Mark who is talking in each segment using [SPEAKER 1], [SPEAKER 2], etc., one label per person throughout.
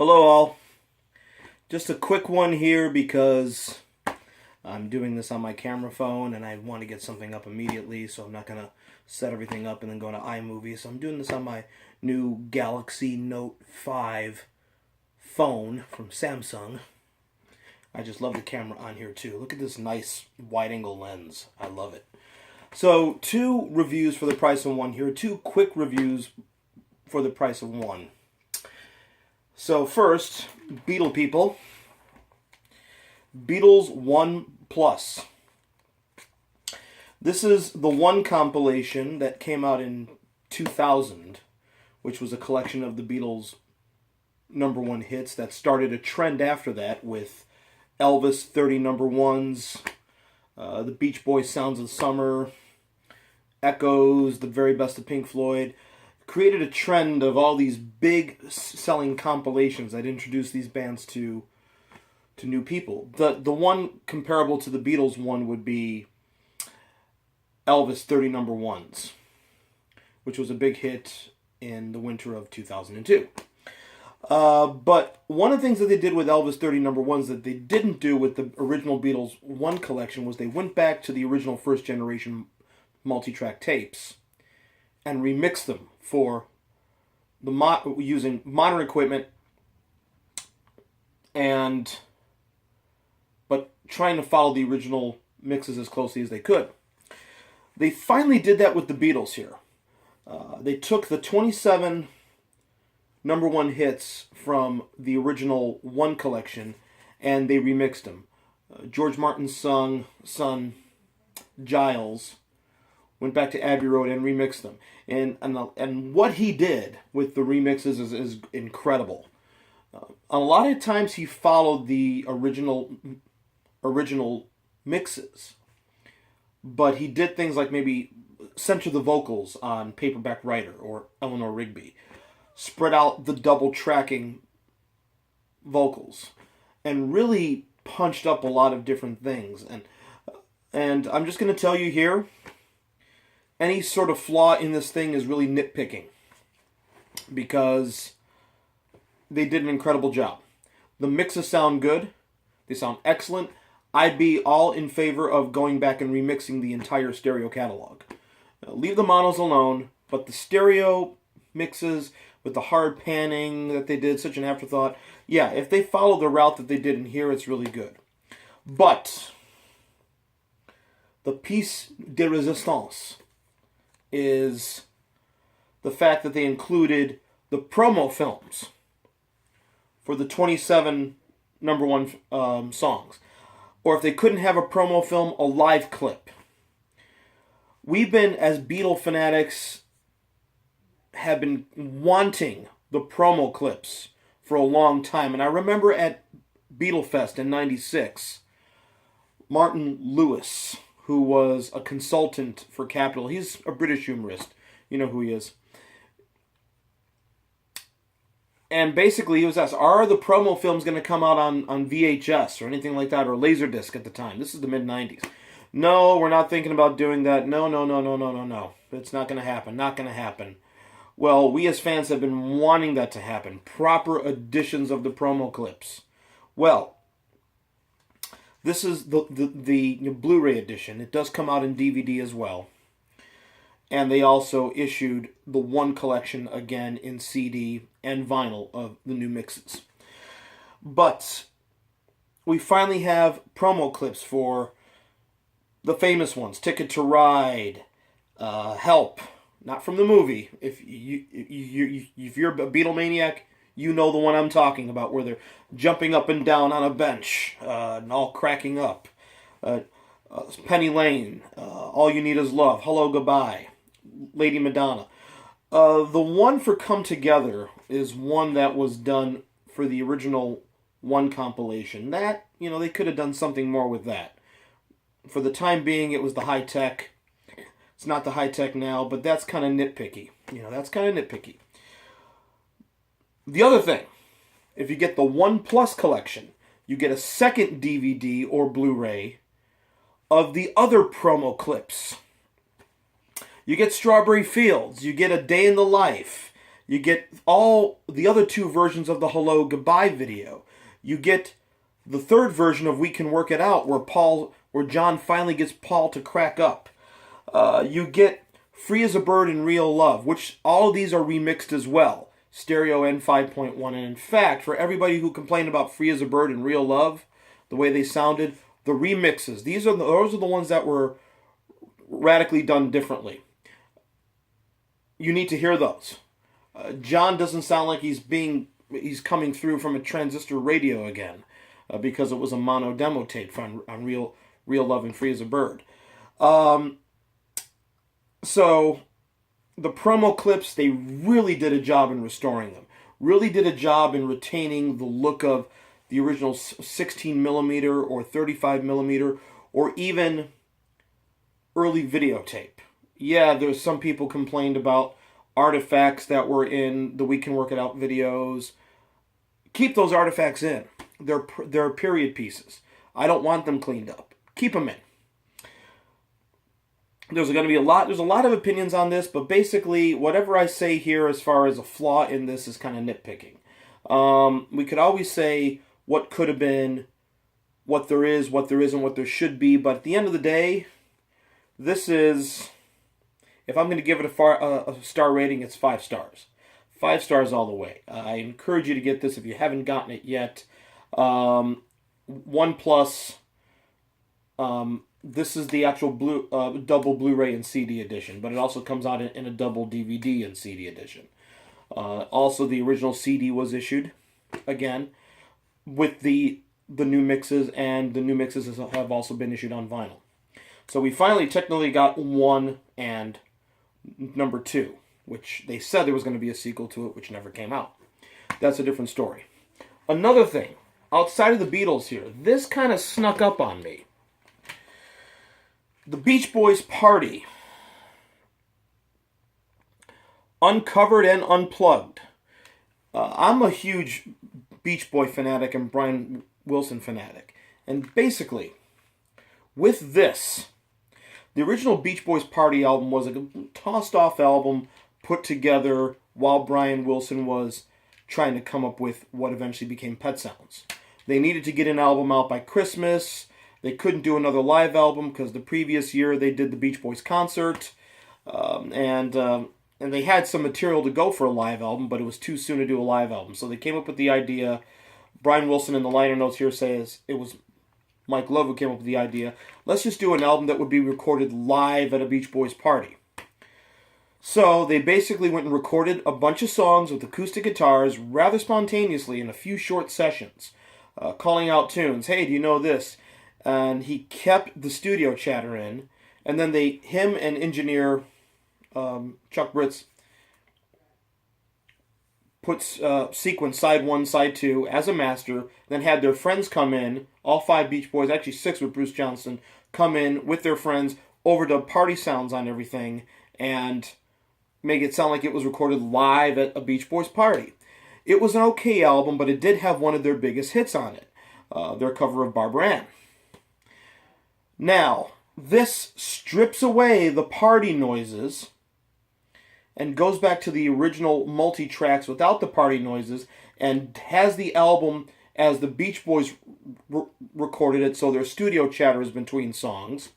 [SPEAKER 1] Hello all. Just a quick one here because I'm doing this on my camera phone and I want to get something up immediately, so I'm not going to set everything up and then go to iMovie. So I'm doing this on my new Galaxy Note 5 phone from Samsung. I just love the camera on here too. Look at this nice wide-angle lens. I love it. So 2 reviews for the price of 1 here. 2 quick reviews for the price of 1. So first, Beatle people. Beatles 1 Plus. This is the 1 compilation that came out in 2000, which was a collection of the Beatles' #1 hits that started a trend after that with Elvis 30 #1s, the Beach Boys Sounds of Summer, Echoes, the very best of Pink Floyd. Created a trend of all these big selling compilations that introduced these bands to new people. The one comparable to the Beatles one would be Elvis 30 #1s, which was a big hit in the winter of 2002. But one of the things that they did with Elvis 30 #1s that they didn't do with the original Beatles 1 collection was they went back to the original first generation multi-track tapes and remixed them for the using modern equipment but trying to follow the original mixes as closely as they could. They finally did that with the Beatles here. They took the 27 #1 hits from the original 1 collection and they remixed them. George Martin's son Giles went back to Abbey Road and remixed them. And what he did with the remixes is incredible. A lot of times he followed the original mixes, but he did things like maybe center the vocals on Paperback Writer or Eleanor Rigby, spread out the double tracking vocals, and really punched up a lot of different things. And I'm just going to tell you here, any sort of flaw in this thing is really nitpicking because they did an incredible job. The mixes sound good. They sound excellent. I'd be all in favor of going back and remixing the entire stereo catalog. Leave the monos alone, but the stereo mixes with the hard panning that they did, such an afterthought. Yeah, if they follow the route that they did in here, it's really good. But the piece de resistance is the fact that they included the promo films for the 27 #1 songs. Or if they couldn't have a promo film, a live clip. We've been, as Beatle fanatics, have been wanting the promo clips for a long time. And I remember at Beatlefest in '96, Martin Lewis, who was a consultant for Capitol. He's a British humorist. You know who he is. And basically he was asked, are the promo films going to come out on VHS or anything like that, or Laserdisc at the time? This is the mid-'90s. No, we're not thinking about doing that. No. It's not going to happen. Not going to happen. Well, we as fans have been wanting that to happen. Proper editions of the promo clips. Well, this is the Blu-ray edition. It does come out in DVD as well. And they also issued the 1 collection again in CD and vinyl of the new mixes. But we finally have promo clips for the famous ones. Ticket to Ride, Help, not from the movie. If you're a Beatlemaniac, you know the one I'm talking about, where they're jumping up and down on a bench and all cracking up. Penny Lane, All You Need Is Love, Hello Goodbye, Lady Madonna. The one for Come Together is one that was done for the original 1 compilation. That, they could have done something more with that. For the time being, it was the high tech. It's not the high tech now, but that's kind of nitpicky. That's kind of nitpicky. The other thing, if you get the 1 Plus collection, you get a second DVD or Blu-ray of the other promo clips. You get Strawberry Fields. You get A Day in the Life. You get all the other two versions of the Hello Goodbye video. You get the third version of We Can Work It Out, where John finally gets Paul to crack up. You get Free as a Bird and Real Love, which all of these are remixed as well. Stereo and 5.1. And in fact, for everybody who complained about Free as a Bird and Real Love, the way they sounded, the remixes, those are the ones that were radically done differently. You need to hear those. John doesn't sound like he's coming through from a transistor radio again, because it was a mono demo tape on Real Love and Free as a Bird. So the promo clips, they really did a job in restoring them. Really did a job in retaining the look of the original 16 millimeter or 35 millimeter or even early videotape. Yeah, there's some people complained about artifacts that were in the We Can Work It Out videos. Keep those artifacts in. They're period pieces. I don't want them cleaned up. Keep them in. There's a lot of opinions on this, but basically whatever I say here as far as a flaw in this is kind of nitpicking. We could always say what could have been, what there is, what there isn't, what there should be, but at the end of the day, this is, if I'm going to give it a star rating, it's 5 stars. 5 stars all the way. I encourage you to get this if you haven't gotten it yet. OnePlus, this is the actual double Blu-ray and CD edition, but it also comes out in a double DVD and CD edition. Also, the original CD was issued, again, with the new mixes, and the new mixes have also been issued on vinyl. So we finally technically got 1 and number 2, which they said there was going to be a sequel to it, which never came out. That's a different story. Another thing, outside of the Beatles here, this kind of snuck up on me. The Beach Boys Party. Uncovered and Unplugged. I'm a huge Beach Boy fanatic and Brian Wilson fanatic. And basically, with this, the original Beach Boys Party album was a tossed-off album put together while Brian Wilson was trying to come up with what eventually became Pet Sounds. They needed to get an album out by Christmas. They couldn't do another live album because the previous year they did the Beach Boys concert. And they had some material to go for a live album, but it was too soon to do a live album. So they came up with the idea. Brian Wilson in the liner notes here says it was Mike Love who came up with the idea. Let's just do an album that would be recorded live at a Beach Boys party. So they basically went and recorded a bunch of songs with acoustic guitars rather spontaneously in a few short sessions, calling out tunes. Hey, do you know this? And he kept the studio chatter in, and then him and engineer Chuck Britz put sequence side 1, side 2 as a master, then had their friends come in, all 5 Beach Boys, actually 6 with Bruce Johnston, come in with their friends, overdub party sounds on everything, and make it sound like it was recorded live at a Beach Boys party. It was an okay album, but it did have one of their biggest hits on it, their cover of Barbara Ann. Now, this strips away the party noises and goes back to the original multi-tracks without the party noises and has the album as the Beach Boys recorded it, so their studio chatter is between songs.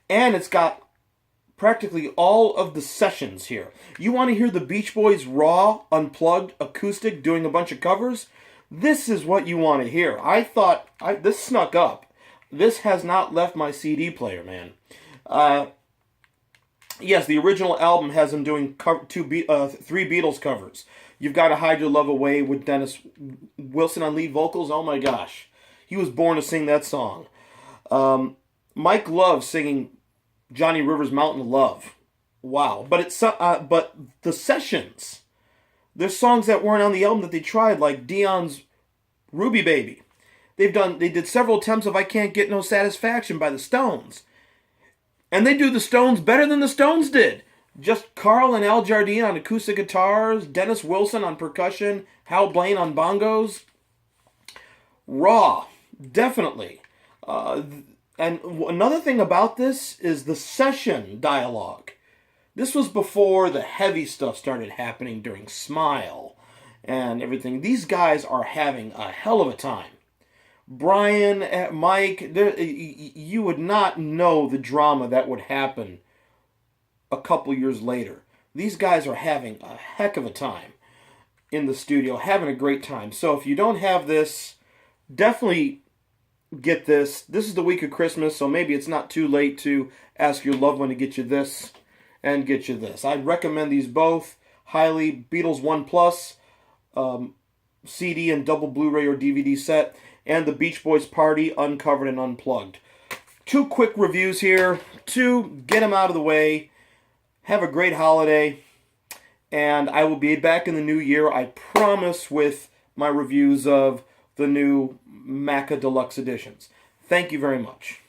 [SPEAKER 1] And it's got practically all of the sessions here. You want to hear the Beach Boys raw, unplugged, acoustic, doing a bunch of covers? This is what you want to hear. I thought, this snuck up. This has not left my CD player, man. Yes, the original album has them doing 3 Beatles covers. You've Got to Hide Your Love Away with Dennis Wilson on lead vocals. Oh my gosh. He was born to sing that song. Mike Love singing Johnny Rivers' Mountain Love. Wow. But but the sessions, there's songs that weren't on the album that they tried, like Dion's Ruby Baby. They did several attempts of I Can't Get No Satisfaction by the Stones. And they do the Stones better than the Stones did. Just Carl and Al Jardine on acoustic guitars, Dennis Wilson on percussion, Hal Blaine on bongos. Raw, definitely. And another thing about this is the session dialogue. This was before the heavy stuff started happening during Smile and everything. These guys are having a hell of a time. Brian, Mike, you would not know the drama that would happen a couple years later. These guys are having a heck of a time in the studio, having a great time. So if you don't have this, definitely get this. This is the week of Christmas, so maybe it's not too late to ask your loved one to get you this and get you this. I recommend these both highly. Beatles 1 Plus CD and double Blu-ray or DVD set, and the Beach Boys Party Uncovered and Unplugged. 2 quick reviews here to get them out of the way. Have a great holiday, and I will be back in the new year, I promise, with my reviews of the new Macca Deluxe editions. Thank you very much.